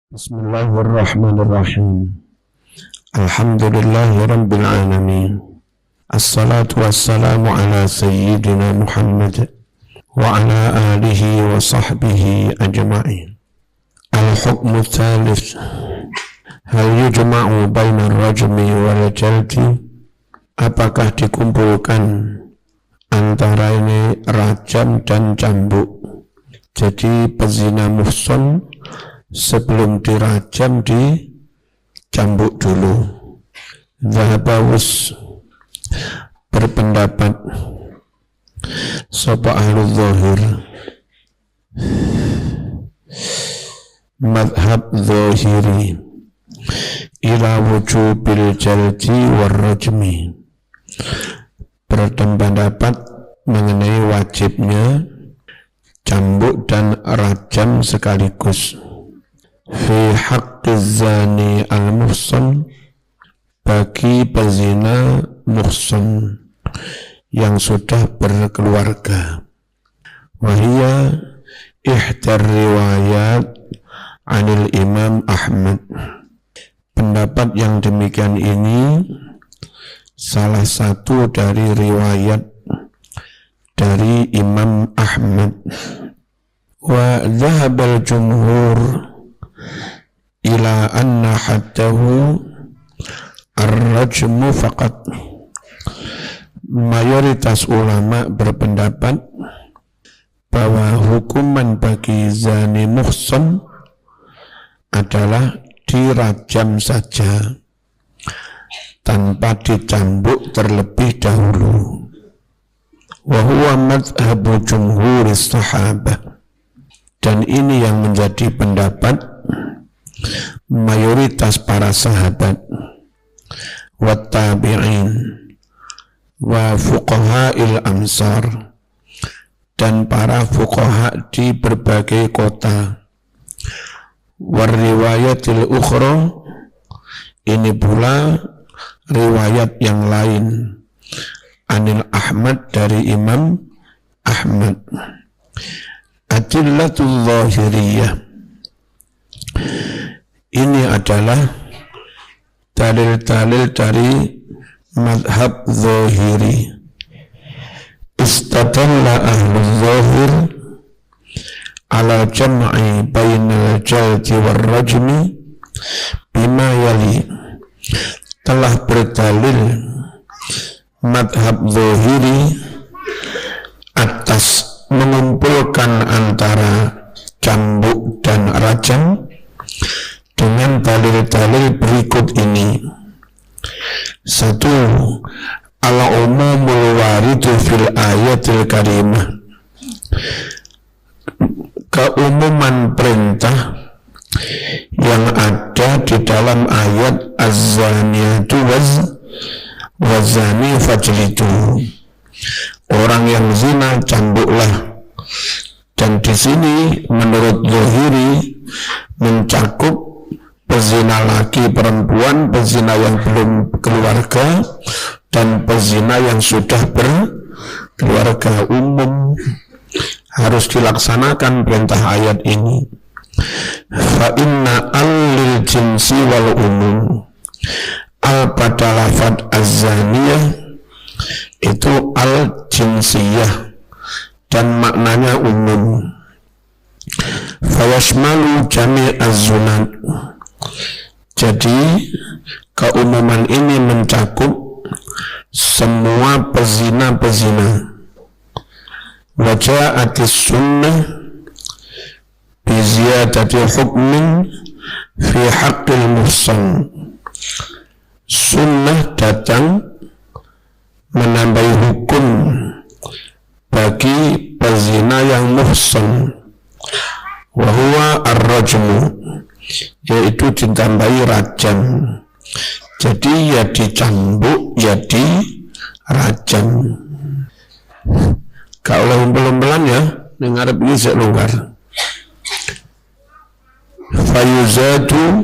Bismillahirrahmanirrahim. Alhamdulillahi rabbil alamin. Assalatu wassalamu ala sayyidina Muhammad wa ala alihi wa sahbihi ajma'in. Al-hukmu thalith. Hal yujma'u baina rajmi wal jaldi. Apakah dikumpulkan antara ini rajam dan cambuk? Jadi pezina muhsan sebelum dirajam dicambuk dulu. Zahabawus berpendapat sapa ahlu zahir, madhab zahiri, ila wujubil jaldi warrajmi, berpendapat mengenai wajibnya cambuk dan rajam sekaligus. Fi haqqiz zani al-muhsan, bagi pezina muhsan yang sudah berkeluarga. Wahia ihdar riwayat anil Imam Ahmad. Pendapat yang demikian ini salah satu dari riwayat dari Imam Ahmad. Wa dhahabal jumhur ila anna haddahu ar-rajmu faqat. Mayoritas ulama berpendapat bahwa hukuman bagi zani muhsan adalah dirajam saja tanpa dicambuk terlebih dahulu. Wa huwa madhhabu jumhuris sahabah, dan ini yang menjadi pendapat mayoritas para sahabat, wa tabi'in, wa fuqaha'il amsar, dan para fuqaha di berbagai kota. Wa riwayatil ukhra, ini pula riwayat yang lain, anil Ahmad, dari Imam Ahmad. Adillatul zahiriyah, ini adalah dalil-dalil dari madhab zahiri. Istadalla ahlu zahir ala jam'i bainal jaldi wal rajmi bima yali. Telah berdalil madhab zahiri atas mengumpulkan antara cambuk dan rajam dengan dalil-dalil berikut ini. Satu, al-umumul waridu fil ayatil karimah, keumuman perintah yang ada di dalam ayat az-zaniyatu waz-zani fajlidu, orang yang zina cambuklah. Dan di sini menurut zahiri mencakup pezina laki perempuan, pezina yang belum keluarga, dan pezina yang sudah berkeluarga. Umum harus dilaksanakan perintah ayat ini. Fa inna al-lil jinsi wal umum, al pada lafad az-zaniyah itu al-jinsiyah dan maknanya umum. Fayashmalu jami' az-zunat, jadi keumuman ini mencakup semua pezina-pezina. Waja'atis sunnah biziyadati hukmin fi haqqil muhsan, sunnah datang menambahi hukum bagi pezina yang muhsan, wa huwa ar-rajmu, yaitu ditambahi rajam. Jadi ya dicambuk ya dirajam. Kalau umpel-umpelan ya dengar ini saya longgar. Fayuzadu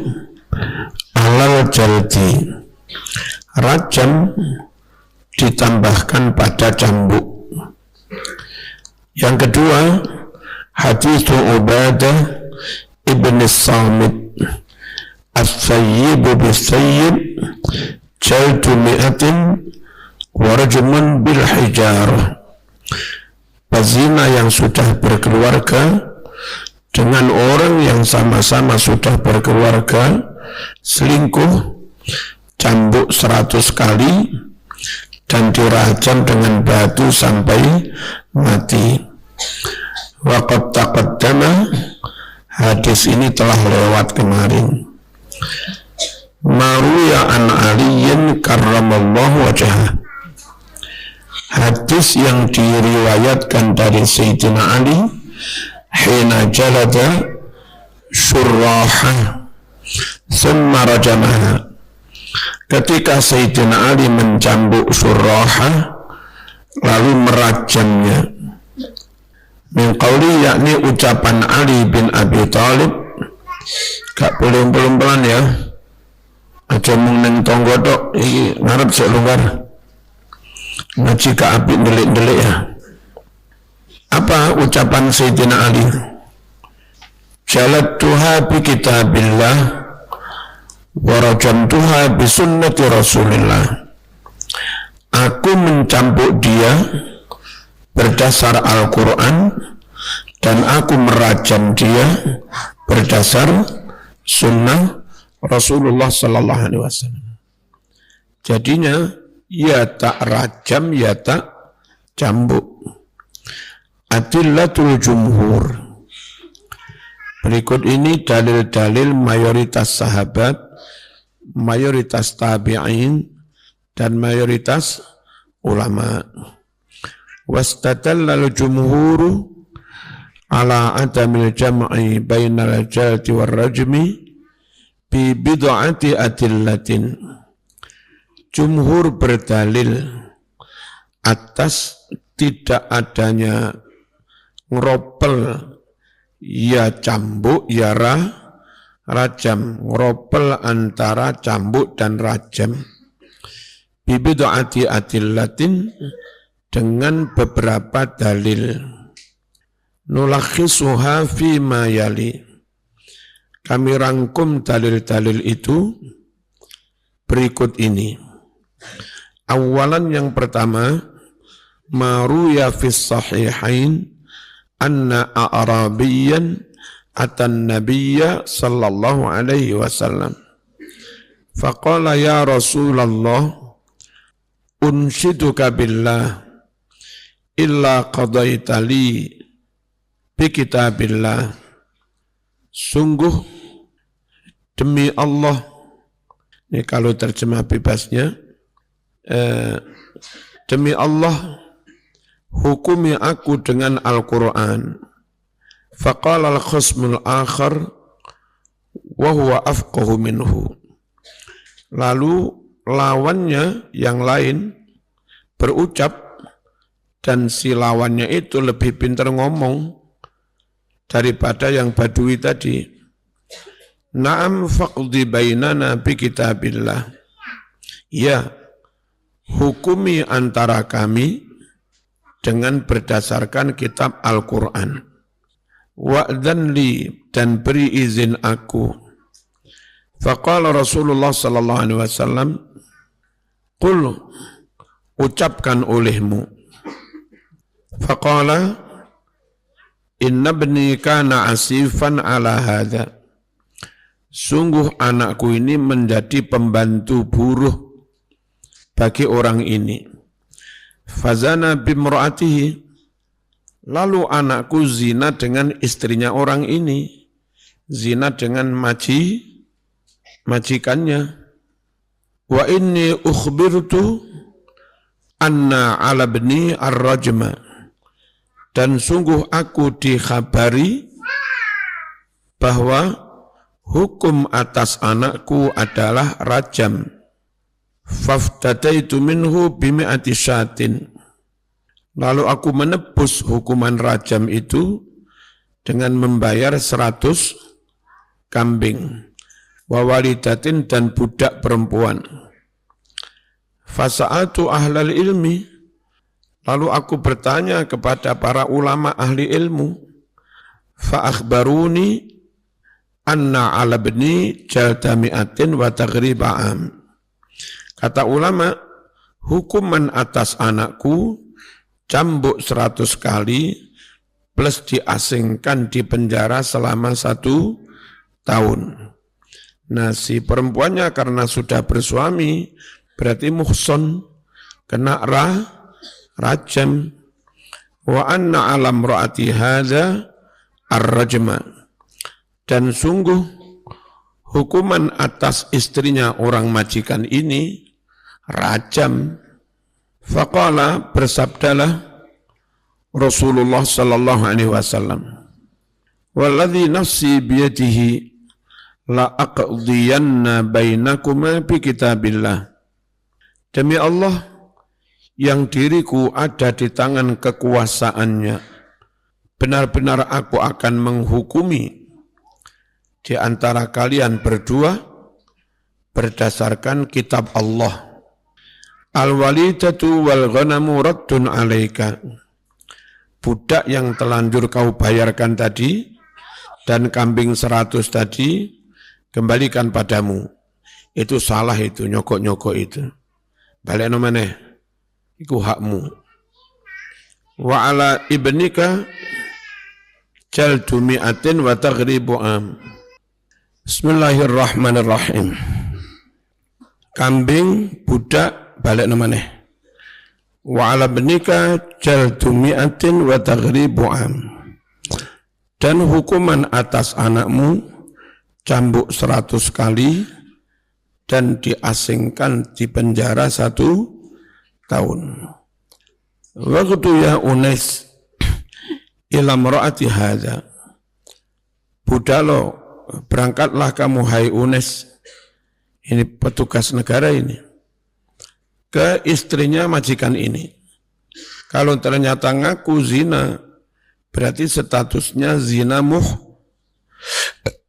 alal jaldi, rajam ditambahkan pada cambuk. Yang kedua, hadis Ubadah ibn Samit as-sayyibu bis-sayyib jaldu mi'atin wa rajmun bil hijarah. Pezina yang sudah berkeluarga dengan orang yang sama-sama sudah berkeluarga selingkuh, cambuk 100 kali dan dirajam dengan batu sampai mati. Waqad taqaddama, hadis ini telah lewat kemarin. Maruya an aliyin karramallahu wajhah, hadis yang diriwayatkan dari Sayyidina Ali hina jalada syurraha summa rajamaha, ketika Sayyidina Ali mencambuk Syurraha lalu merajamnya. Min qawli, yakni ucapan Ali bin Abi Thalib. Gak boleh pelan-pelan ya, aja mung neng tonggo tok, iki ngarep sik longgar ngaji ka apik delik-delik ya. Apa ucapan Sayyidina Ali? Jalattuha bi kitabillah wa rajamtuha bi sunnati Rasulillah. Aku mencambuk dia berdasar Al-Quran dan aku merajam dia berdasar sunnah Rasulullah sallallahu alaihi wasallam. Jadinya ya tak rajam ya tak cambuk. Adillatul jumhur. Berikut ini dalil-dalil mayoritas sahabat, mayoritas tabi'in, dan mayoritas ulama. Wastadallal jumhuru ala adamil jam'i bainal jaldi wal rajmi bi bid'ati adillatin. Jumhur berdalil atas tidak adanya ngeropel ya cambuk ya rajam, ngeropel antara cambuk dan rajam. Bibid'ati adillatin, dengan beberapa dalil. Nulakhisuha fi ma yali, kami rangkum dalil-dalil itu berikut ini. Awalan, yang pertama, maruya fis sahihain anna a'rabiyan atan nabiyya sallallahu alaihi wasallam faqala ya Rasulullah unshiduka billah illa qadaita li bi kitabillah. Sungguh demi Allah, ini kalau terjemah bebasnya, demi Allah hukumi aku dengan Al-Quran. Faqala al-khasmul akhar wa huwa afqahu minhu. Lalu lawannya yang lain berucap, dan si lawannya itu lebih pintar ngomong daripada yang badui tadi. Na'am faqdi bainana bi kitabillah. Ya, hukumi antara kami dengan berdasarkan kitab Al-Quran. Wa'dhan li, dan beri izin aku. Faqala Rasulullah sallallahu alaihi wasallam, qul, ucapkan olehmu. Faqala, inna ibni kana asifan ala hadha. Sungguh anakku ini menjadi pembantu buruh bagi orang ini. Fazana bimra'atihi, lalu anakku zina dengan istrinya orang ini, zina dengan majikannya. Wa inni ukhbirtu anna ala bni ar-rajma, dan sungguh aku dikhabari bahwa hukum atas anakku adalah rajam. Faftadaitu minhu bimi'ati syatin, lalu aku menebus hukuman rajam itu dengan membayar 100 kambing. Wa walidatin, dan budak perempuan. Fasa'atu ahlal ilmi, lalu aku bertanya kepada para ulama ahli ilmu. Fa'akhbaruni, anna ala bni jalda mi'atin wa taghriba'am. Kata ulama, hukuman atas anakku cambuk 100 kali plus diasingkan di penjara selama 1 tahun. Nah, si perempuannya karena sudah bersuami berarti muhson, kena rajam. Wa anna alam ra'ati hadza ar-rajma. Dan sungguh hukuman atas istrinya orang majikan ini rajam. Faqala, bersabdalah Rasulullah sallallahu alaihi wasallam, walladzi nafsi biyadihi la aqdiyanna bainakuma bi kitabillah. Demi Allah yang diriku ada di tangan kekuasaannya, benar-benar aku akan menghukumi di antara kalian berdua berdasarkan kitab Allah. Al-walidatu wal ghanamu raddun alaika. Budak yang telanjur kau bayarkan tadi dan kambing 100 tadi kembalikan padamu. Itu salah, itu nyokok-nyokok itu. Balik nomane, itu hakmu. Wa ala ibnika jaldu mi'atin wa taghribu am. Bismillahirrahmanirrahim. Kambing, budak, balik nomane. Wa ala ibnika jaldu mi'atin wa taghribu am. Dan hukuman atas anakmu cambuk 100 kali dan diasingkan di penjara 1 tahun. Waktu ya Unais ila mra'ati hadza. Budalo, berangkatlah kamu hai Unais, ini petugas negara ini, ke istrinya majikan ini. Kalau ternyata ngaku zina, berarti statusnya zina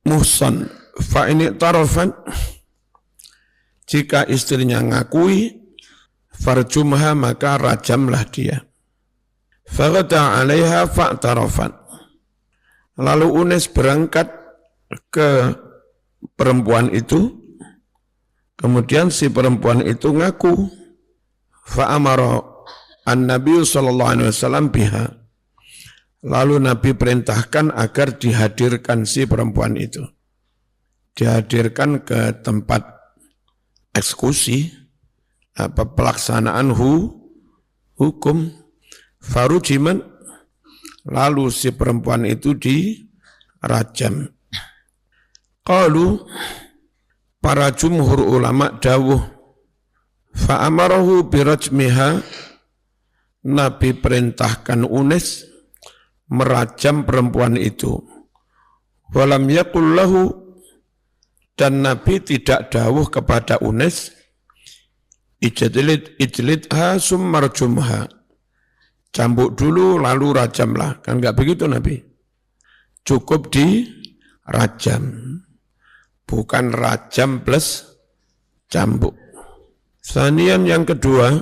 muhsan. Fa ini tarafan, jika istrinya ngakui, farjumha maka rajamlah dia. Faghada 'alaiha fa'tarafat. Lalu Unais berangkat ke perempuan itu, kemudian si perempuan itu ngaku. Fa'amara an-nabi sallallahu alaihi wasallam biha. Lalu Nabi perintahkan agar dihadirkan si perempuan itu. Dihadirkan ke tempat eksekusi, pelaksanaan hukum. Farujiman, lalu si perempuan itu dirajam. Qalu, para jumhur ulama dawuh, fa'amarahu birajmiha, Nabi perintahkan Unais merajam perempuan itu. Walam yaqul lahu, dan Nabi tidak dawuh kepada Unais, ijlidha summarjumha, cambuk dulu lalu rajamlah. Kan enggak begitu Nabi. Cukup dirajam. Bukan rajam plus cambuk. Sanian yang kedua,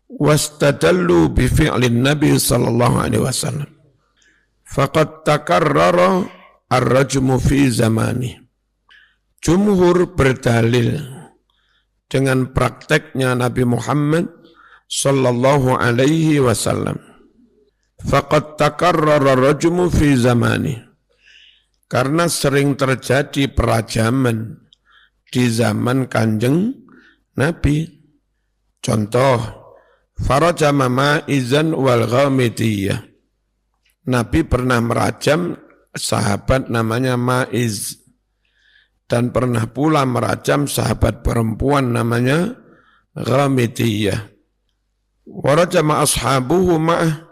wastadallu bi fi'lin Nabi sallallahu alaihi wasallam. Faqad takarrara ar-rajmu fi zamani. Jumhur berdalil dengan prakteknya Nabi Muhammad sallallahu alaihi wasallam. Faqad takarrara ar-rajmu fi zamani. Karena sering terjadi perajaman di zaman Kanjeng Nabi. Contoh, farajama Ma'izan wal Ghamidiyah. Nabi pernah merajam sahabat namanya Ma'iz, dan pernah pula merajam sahabat perempuan namanya Ghamidiyah. Warajama ashabuhu ma'ah,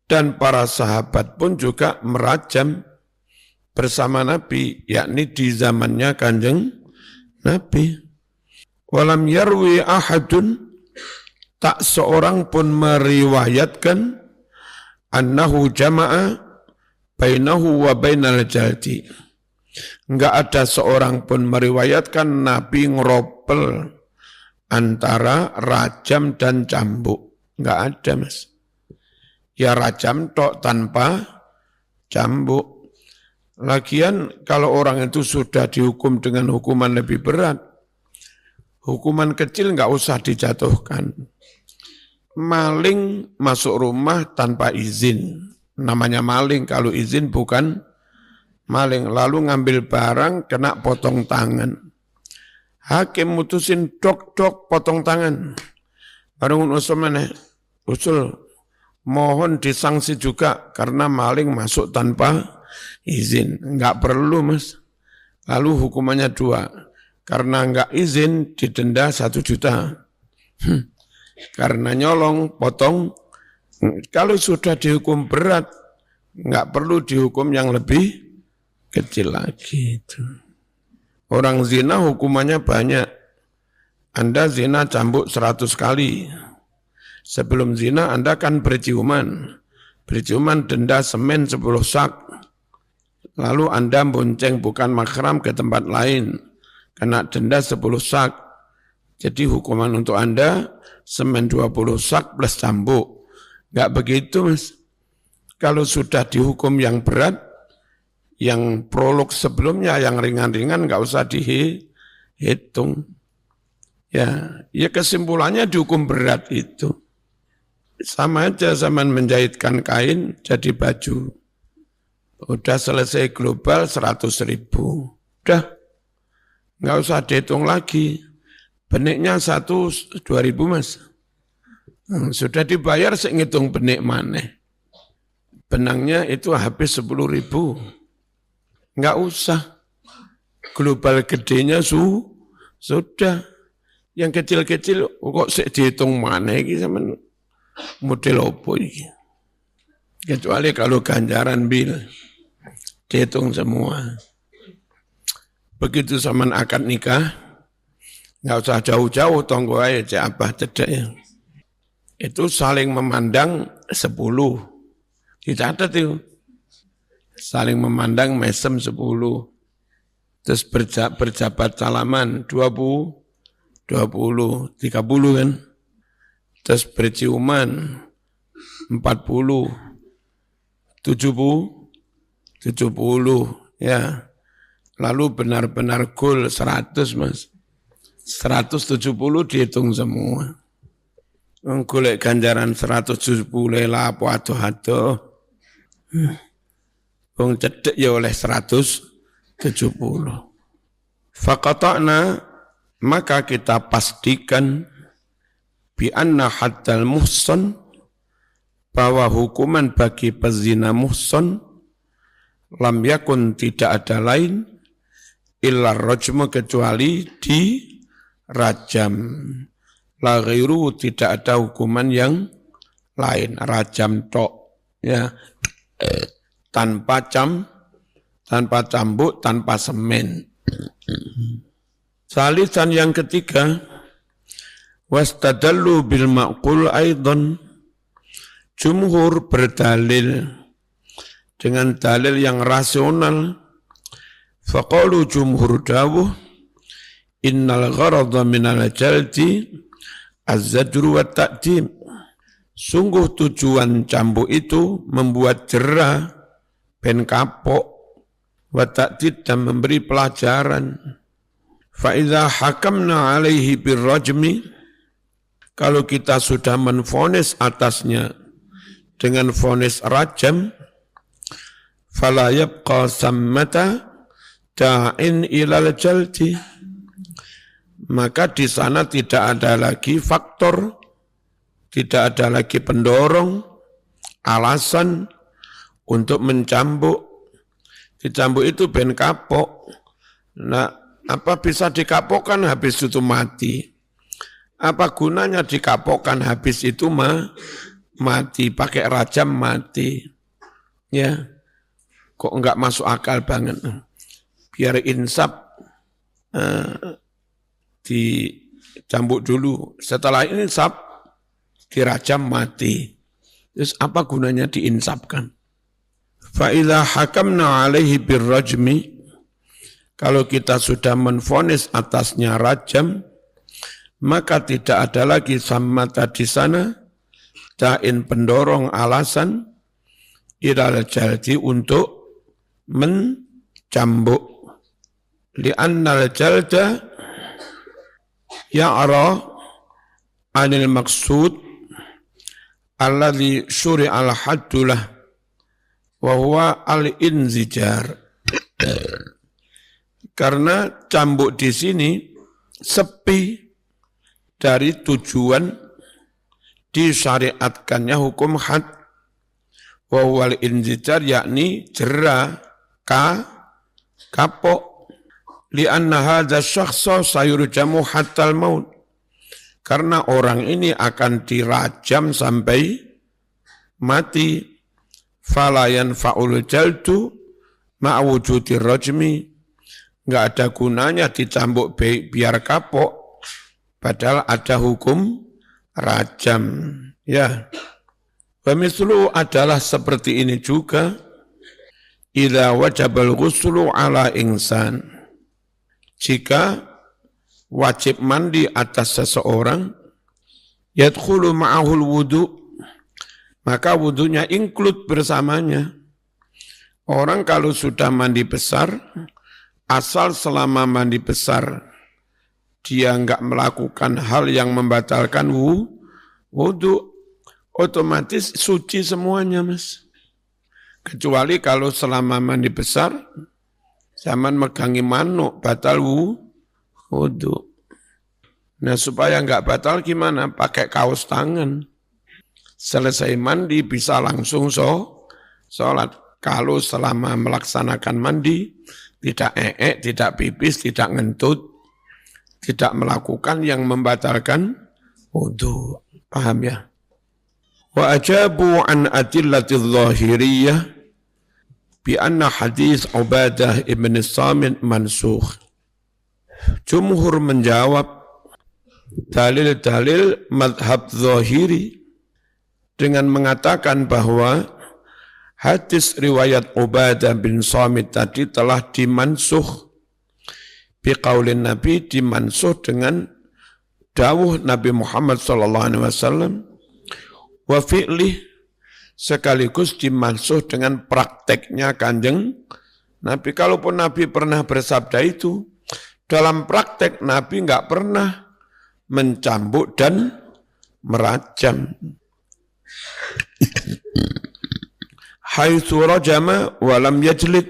dan para sahabat pun juga merajam bersama Nabi, yakni di zamannya Kanjeng Nabi. Walam yarwi ahadun, tak seorang pun meriwayatkan annahu jama'a bainahu wa bainal jaldi. Enggak ada seorang pun meriwayatkan Nabi ngeropel antara rajam dan cambuk. Enggak ada, Mas. Ya rajam tok tanpa cambuk. Lagian kalau orang itu sudah dihukum dengan hukuman lebih berat, hukuman kecil nggak usah dijatuhkan. Maling masuk rumah tanpa izin, namanya maling, kalau izin bukan maling. Lalu ngambil barang kena potong tangan. Hakim mutusin dok potong tangan. Baru usul mana? Usul mohon disanksi juga karena maling masuk tanpa izin. Enggak perlu mas. Lalu hukumannya 2. Karena enggak izin didenda 1 juta. Karena nyolong potong. Kalau sudah dihukum berat, enggak perlu dihukum yang lebih kecil lagi. Orang zina hukumannya banyak. Anda zina cambuk 100 kali. Sebelum zina Anda kan berciuman. Berciuman denda semen 10 sak. Lalu Anda bonceng bukan mahram ke tempat lain. Kena denda 10 sak. Jadi hukuman untuk Anda semen 20 sak plus cambuk. Enggak begitu mas. Kalau sudah dihukum yang berat, yang prolog sebelumnya, yang ringan-ringan enggak usah dihitung. Ya kesimpulannya dihukum berat itu. Sama aja zaman menjahitkan kain jadi baju. Udah selesai global 100.000. Udah, nggak usah dihitung lagi. Beniknya 2.000 mas. Sudah dibayar saya ngitung benik mana. Benangnya itu habis 10.000. Nggak usah. Global gedenya sudah. Yang kecil-kecil kok saya dihitung mana ini sama model opo ini. Kecuali kalau ganjaran bil dihitung semua. Begitu zaman akad nikah, nggak usah jauh-jauh, tonggo aja abah cedek ya. Itu saling memandang 10. Dicatat itu. Saling memandang mesem 10. Terus berjabat salaman 20, 30 kan. Terus berciuman 40, 70 ya. Lalu benar-benar goal 100 mas. 170 dihitung semua. Golek ganjaran 170 lah apa adoh-adoh. Wong cedek ya oleh 170. Faqata'na, maka kita pastikan bi anna haddal muhsan, bahwa hukuman bagi pezina muhsan lam yakun, tidak ada lain illa rajmu, kecuali di rajam. La ghairu, tidak ada hukuman yang lain, rajam tok ya. Tanpa cambuk, tanpa semen. Salisan yang ketiga, wastadallu bil ma'qul aidan, jumhur berdalil dengan dalil yang rasional. Faqalu, jumhur dawuh, innal gharadha minal jaldi az-zajru wa ta'dim, sungguh tujuan cambuk itu membuat jera ben kapok, wa ta'did, dan memberi pelajaran. Fa idza hakamna alaihi birrajmi, kalau kita sudah menvonis atasnya dengan vonis rajam, fala yabqa sammata da'in ilal jaldi, maka di sana tidak ada lagi faktor, tidak ada lagi pendorong, alasan untuk mencambuk. Dicambuk itu ben kapok. Nah, apa bisa dikapokkan habis itu mati? Apa gunanya dikapokkan habis itu mati, pakai rajam mati? Ya, kok enggak masuk akal banget. Biar insaf dicambuk dulu, setelah insaf dirajam mati. Terus apa gunanya diinsafkan? Fa idza hakamna alaihi birrajmi, kalau kita sudah menvonis atasnya rajam, maka tidak ada lagi sammata di sana ta'in, pendorong, alasan ilal jaldi, untuk cambuk. Li'annal jalda ya'ra anil maksud alladhi syuri'al haddulah wa huwa al-inzijar. Karena cambuk di sini sepi dari tujuan disyariatkannya hukum had, wa huwa al-inzijar yakni jera, kapok. Li'anna hadza syakhsa sayurjamu hattal maut. Karena orang ini akan dirajam sampai mati. Fala yanfa'ul jaldu ma'wujudi rajmi. Enggak ada gunanya dicambuk biar kapok. Padahal ada hukum rajam. Ya. Wa mislu adalah seperti ini juga. Idza wajabal ghuslu ala insan. Jika wajib mandi atas seseorang, yadkhulu ma'ahul wudu, maka wudunya include bersamanya. Orang kalau sudah mandi besar, asal selama mandi besar, dia enggak melakukan hal yang membatalkan wudu, otomatis suci semuanya, Mas. Kecuali kalau selama mandi besar, zaman megangi manuk, batal wudu. Nah supaya enggak batal gimana? Pakai kaos tangan. Selesai mandi bisa langsung sholat. Kalau selama melaksanakan mandi, tidak tidak pipis, tidak ngentut, tidak melakukan yang membatalkan wudu. Paham ya? Wa ajabu an adillatiz zahiriyah bi anna hadis Ubadah ibn Samit mansukh. Jumhur menjawab dalil-dalil madhab zahiri dengan mengatakan bahwa hadis riwayat Ubadah bin Samit tadi telah dimansuh biqaulin Nabi, dimansuh dengan dawuh Nabi Muhammad SAW, wa fi'lih, sekaligus dimansuh dengan prakteknya Kanjeng Nabi. Kalaupun Nabi pernah bersabda itu, dalam praktek Nabi enggak pernah mencambuk dan merajam. Haitsu rajama wa lam yajlid,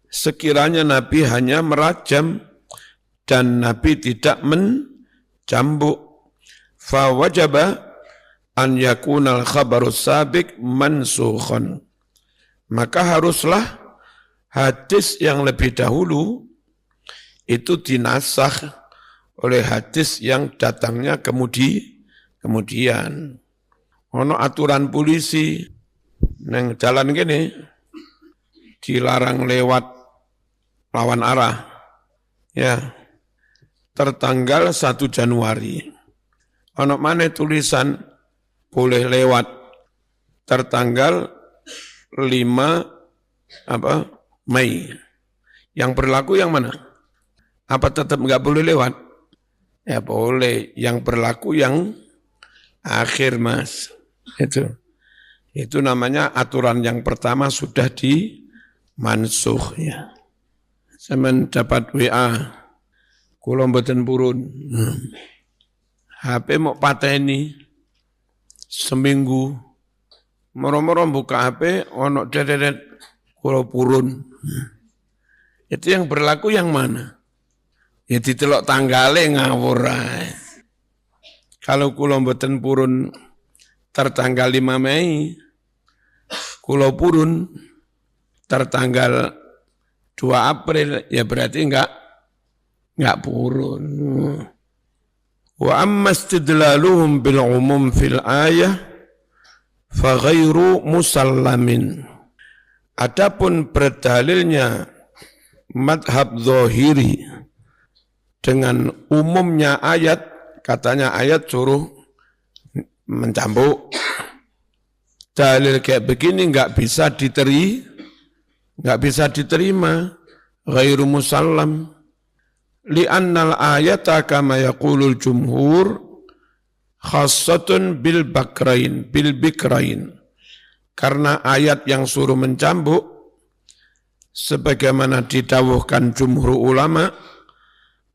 sekiranya Nabi hanya merajam dan Nabi tidak mencambuk, fa wajaba an yakunal khabarus sabiq mansukhan, maka haruslah hadis yang lebih dahulu itu dinasakh oleh hadis yang datangnya kemudian. Ono aturan polisi nang jalan gini dilarang lewat lawan arah, ya, tertanggal 1 Januari. Ono mana tulisan boleh lewat tertanggal 5 Mei. Yang berlaku yang mana? Apa tetap enggak boleh lewat? Ya boleh. Yang berlaku yang akhir, Mas. Itu namanya aturan yang pertama sudah dimansuh, ya. Saya mendapat WA, kula mboten purun. HP mau pateni seminggu, moro-moro buka HP, ono dedet kula purun. Itu yang berlaku yang mana? Ya ditelok tanggale ngawur ae. Kalau kula mboten purun tertanggal 5 Mei, kula purun tertanggal 2 April, ya berarti enggak purun. Wa amma istidlaluhum bil umum fil ayah fa ghairu musallamin. Adapun berdalilnya madhab zahiri dengan umumnya ayat, katanya ayat suruh mencambuk. Dalil kayak begini enggak bisa diterima, ghairu musallam. Li'annal ayata kama yaqulul jumhur khassatun bil bikrain. Karena ayat yang suruh mencambuk sebagaimana didawuhkan jumhur ulama,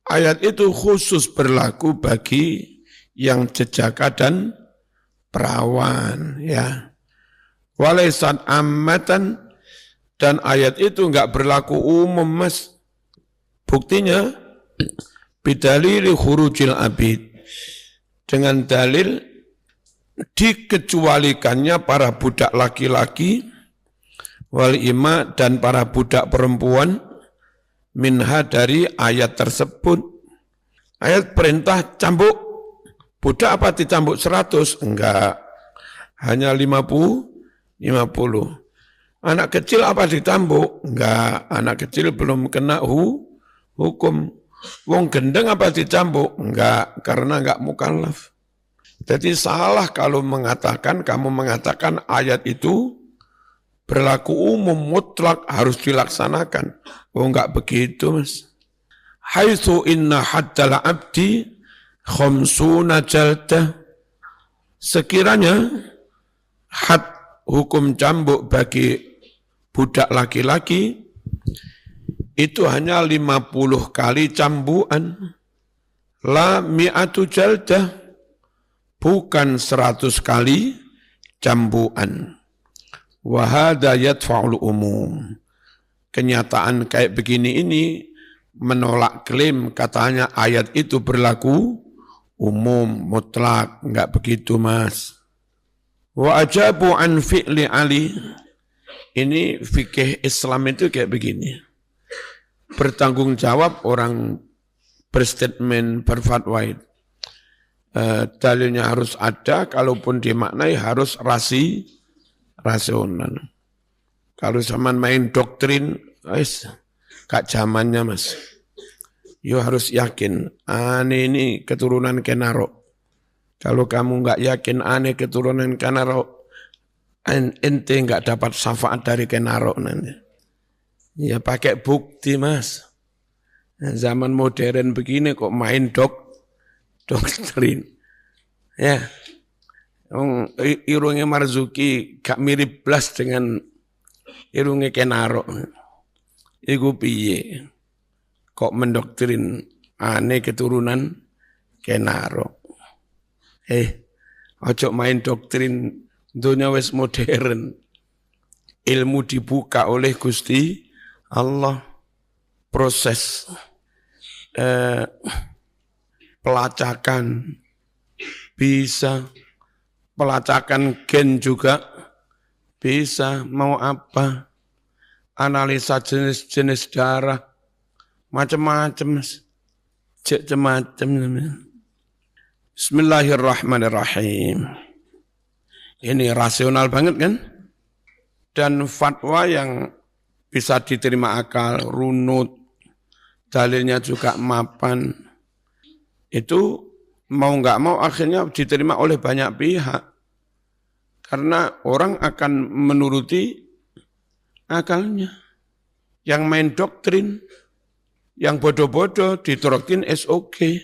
ayat itu khusus berlaku bagi yang jejaka dan perawan, ya. Walaisat ammatan, dan ayat itu enggak berlaku umum, Mas. Buktinya bidalili khurujil abid, dengan dalil dikecualikannya para budak laki-laki wal ima dan para budak perempuan minha dari ayat tersebut. Ayat perintah cambuk budak apa dicambuk 100? Enggak. Hanya 50. Anak kecil apa ditambuk? Enggak, anak kecil belum kena hukum. Wong gendeng apa dicambuk? Enggak, karena enggak mukallaf. Jadi salah kalau kamu mengatakan ayat itu berlaku umum, mutlak, harus dilaksanakan. Oh enggak begitu, Mas. Haitsu inna haddal abdi khamsuna jaldah. Sekiranya had hukum cambuk bagi budak laki-laki itu hanya 50 kali cambukan. La mi'atu jaldah, bukan 100 kali cambukan. Wa hadza yadfa'ul umum. Kenyataan kayak begini ini menolak klaim katanya ayat itu berlaku umum, mutlak. Enggak begitu, Mas. Wa ajabu an fi'li Ali. Ini fikih Islam itu kayak begini. Bertanggung jawab orang berstatement, berfatwa. Dalilnya harus ada, kalaupun dimaknai harus rasional. Kalau zaman main doktrin, gak zamannya, Mas. Yo harus yakin, aneh ini keturunan Kenaro. Kalau kamu nggak yakin aneh keturunan Kenaro, ente nggak dapat syafaat dari Kenaro nanti. Ya pakai bukti, Mas. Zaman modern begini kok main doktrin. Ya, irungnya Marzuki gak mirip blas dengan irungnya Kenaro. Iku piye? Kok mendoktrin aneh keturunan Kenaro? Ojo main doktrin, dunia wis modern. Ilmu dibuka oleh Gusti Allah. Proses pelacakan bisa, pelacakan gen juga bisa, mau apa? Analisa jenis-jenis darah, macam-macam, macam-macam. Bismillahirrahmanirrahim. Ini rasional banget kan? Dan fatwa yang bisa diterima akal, runut, dalilnya juga mapan. Itu mau nggak mau akhirnya diterima oleh banyak pihak. Karena orang akan menuruti akalnya. Yang main doktrin, yang bodoh-bodoh diturutin SOG.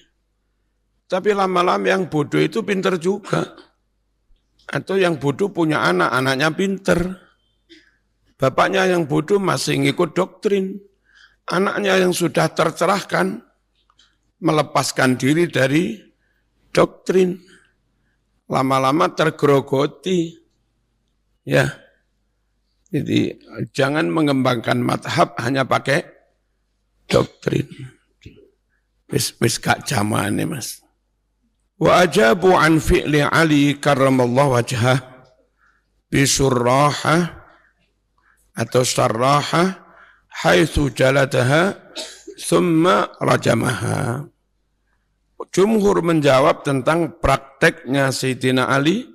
Tapi lama-lama yang bodoh itu pinter juga. Atau yang bodoh punya anak, anaknya pinter. Bapaknya yang bodoh masih ngikut doktrin. Anaknya yang sudah tercerahkan, melepaskan diri dari doktrin. Lama-lama tergerogoti. Ya. Jadi jangan mengembangkan madhab hanya pakai doktrin. Wis gak jamane, Mas. Wa ajabu an fi'li Ali karramallahu wajhah bisurraha atau sarraha haitsu jaladaha thumma rajamaha. Jumhur menjawab tentang prakteknya Sayyidina Ali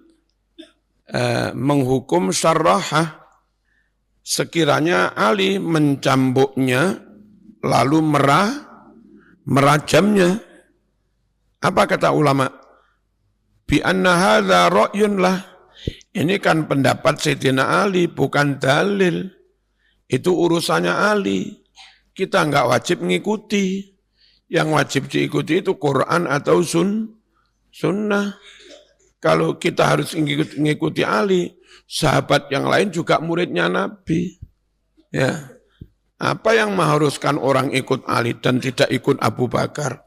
menghukum sarraha. Sekiranya Ali mencambuknya lalu merajamnya. Apa kata ulama? Bi anna hadza ra'yun lah. Ini kan pendapat Sayyidina Ali, bukan dalil. Itu urusannya Ali. Kita enggak wajib mengikuti. Yang wajib diikuti itu Quran atau sunnah. Kalau kita harus mengikuti Ali, sahabat yang lain juga muridnya Nabi. Ya. Apa yang mengharuskan orang ikut Ali dan tidak ikut Abu Bakar?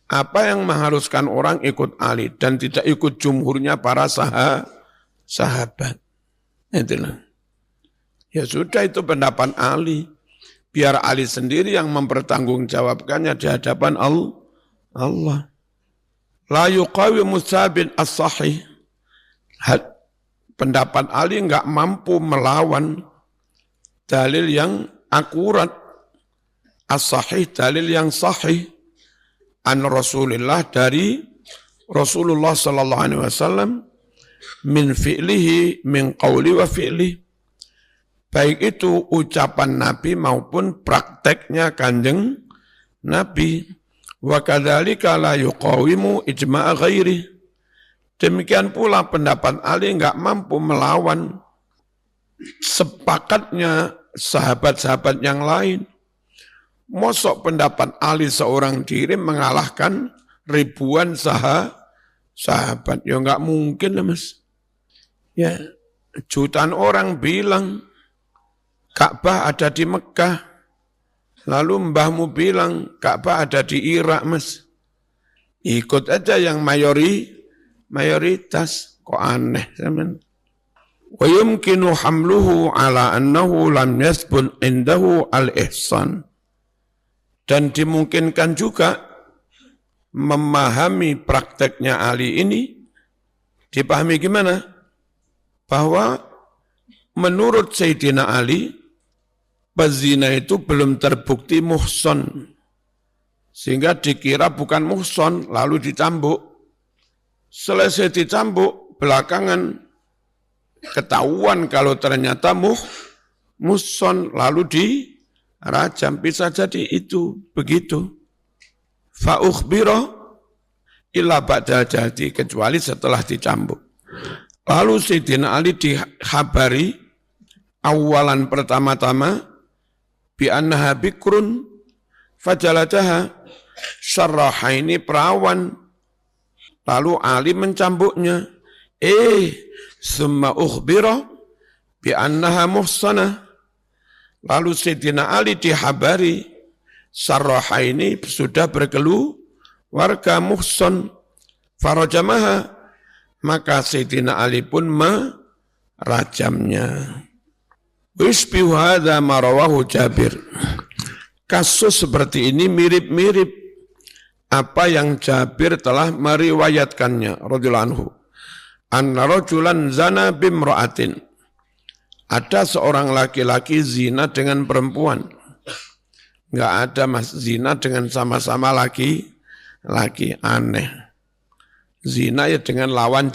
Apa yang mengharuskan orang ikut Ali dan tidak ikut jumhurnya para sahabat? Itulah. Ya sudah, itu pendapat Ali. Biar Ali sendiri yang mempertanggungjawabkannya di hadapan Allah. La yuqawimu sabit as-sahih. Pendapat Ali enggak mampu melawan dalil yang akurat, as-sahih, dalil yang sahih an Rasulillah, dari Rasulullah sallallahu alaihi wasallam, min fi'lihi, min qawli wa fi'li, baik itu ucapan Nabi maupun prakteknya Kanjeng Nabi. Wa kadzalika la yuqawimu ijma' ghairi. Demikian pula pendapat Ali enggak mampu melawan sepakatnya sahabat-sahabat yang lain. Mosok pendapat Ali seorang diri mengalahkan ribuan sahabat? Ya enggak mungkin lah, Mas. Ya, jutaan orang bilang Ka'bah ada di Mekah, lalu mbahmu bilang Ka'bah ada di Irak, Mas. Ikut aja yang mayoritas. Kok aneh, teman. Wa yumkinu hamluhu ala annahu lam yasbun indahu al-ihsan. Dan dimungkinkan juga memahami prakteknya Ali ini, dipahami gimana? Bahwa menurut Sayyidina Ali, pezina itu belum terbukti muhson, sehingga dikira bukan muhson, lalu dicambuk. Selesai dicambuk, belakangan ketahuan kalau ternyata muhson, lalu dirajam. Bisa jadi itu begitu. Fa ukhbira illa ba'da jadi, kecuali setelah dicambuk. Lalu Sayyidina Ali dihabari awalan pertama-tama bi annaha bikrun fajalataha syarrahaini, perawan. Lalu Ali mencambuknya. Summa ukhbira bi annaha muhsanah. Lalu Sayyidina Ali dihabari syarrahaini sudah berkeluarga, muhsan, farajamaha, maka Sayyidina Ali pun merajamnya. Wishbihu hadza ma rawahu Jabir. Kasus seperti ini mirip-mirip apa yang Jabir telah meriwayatkannya radhiyallahu anhu. Anna rajulan zana bimra'atin. Ada seorang laki-laki zina dengan perempuan. Enggak ada, Mas, zina dengan sama-sama laki-laki, aneh. Zina ya dengan lawan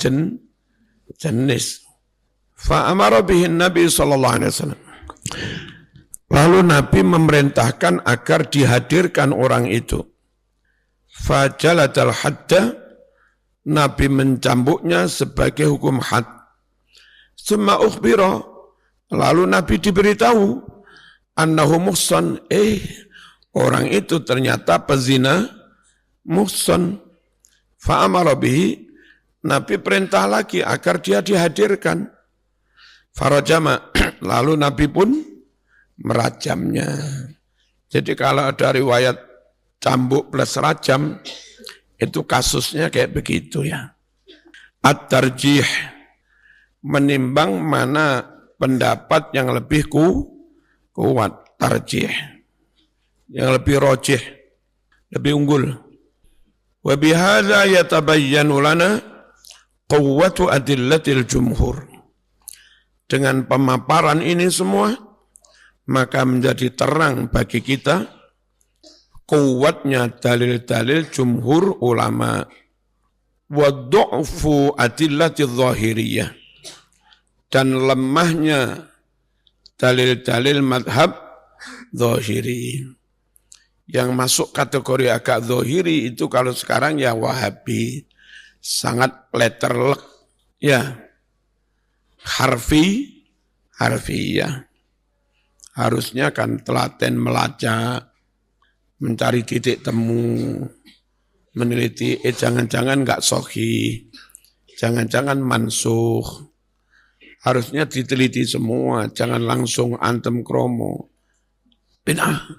jenis. Fa'amara bihin Nabi sallallahu alaihi wasallam. Lalu Nabi memerintahkan agar dihadirkan orang itu. Fajaladal hadda, Nabi mencambuknya sebagai hukum had. Summa ukhbira, lalu Nabi diberitahu annahu muhsan, orang itu ternyata pezina muhsan. Fa'amara bihi, Nabi perintah lagi agar dia dihadirkan. Farajama, lalu Nabi pun merajamnya. Jadi kalau ada riwayat cambuk plus rajam, itu kasusnya kayak begitu ya. At-tarjih, menimbang mana pendapat yang lebih kuat, tarjih, yang lebih rojih, lebih unggul. Wa bihadza yatabayyanu lana quwwatu adillatil jumhur. Dengan pemaparan ini semua, maka menjadi terang bagi kita kuatnya dalil-dalil jumhur ulama. Wa du'fu adillatil zahiriyah, dan lemahnya dalil-dalil madhab zahiri. Yang masuk kategori agak zahiri itu kalau sekarang ya Wahabi, sangat letterlek, ya, harfiyah. Harusnya kan telaten melacak, mencari titik temu, meneliti, jangan-jangan enggak sahih, jangan-jangan mansuh. Harusnya diteliti semua, jangan langsung antem kromo. bid'ah.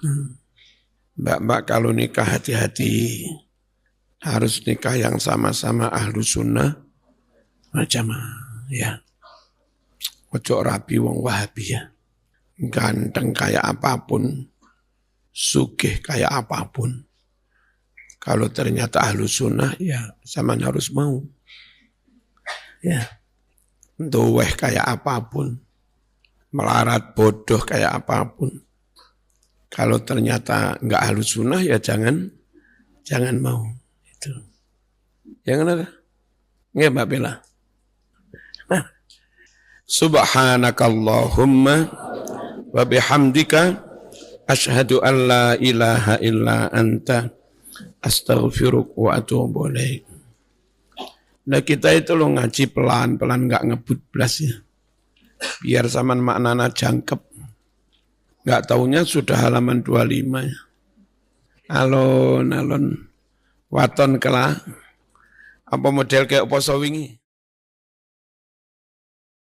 Mbak-mbak kalau nikah hati-hati. Harus nikah yang sama-sama ahlu sunnah jamaah ya. Ojo rabi wong wahabi ya. Ganteng kayak apapun, sugih kayak apapun. Kalau ternyata ahlu sunnah ya zaman harus mau. Ya. Duweh kayak apapun, melarat bodoh kayak apapun. Kalau ternyata enggak ahlu sunnah ya jangan mau. Itu. Jangan ada. Nggak Mbak Bella. Nah. Subhanakallahumma wa bihamdika asyhadu an la ilaha illa anta astaghfiruka wa atubu ilaik. Nah kita itu lo ngaji pelan-pelan nggak ngebut belas ya. Biar zaman maknana jangkep. Nggak taunya sudah halaman 25 ya. Alon waton kela apa model kayak poso wingi.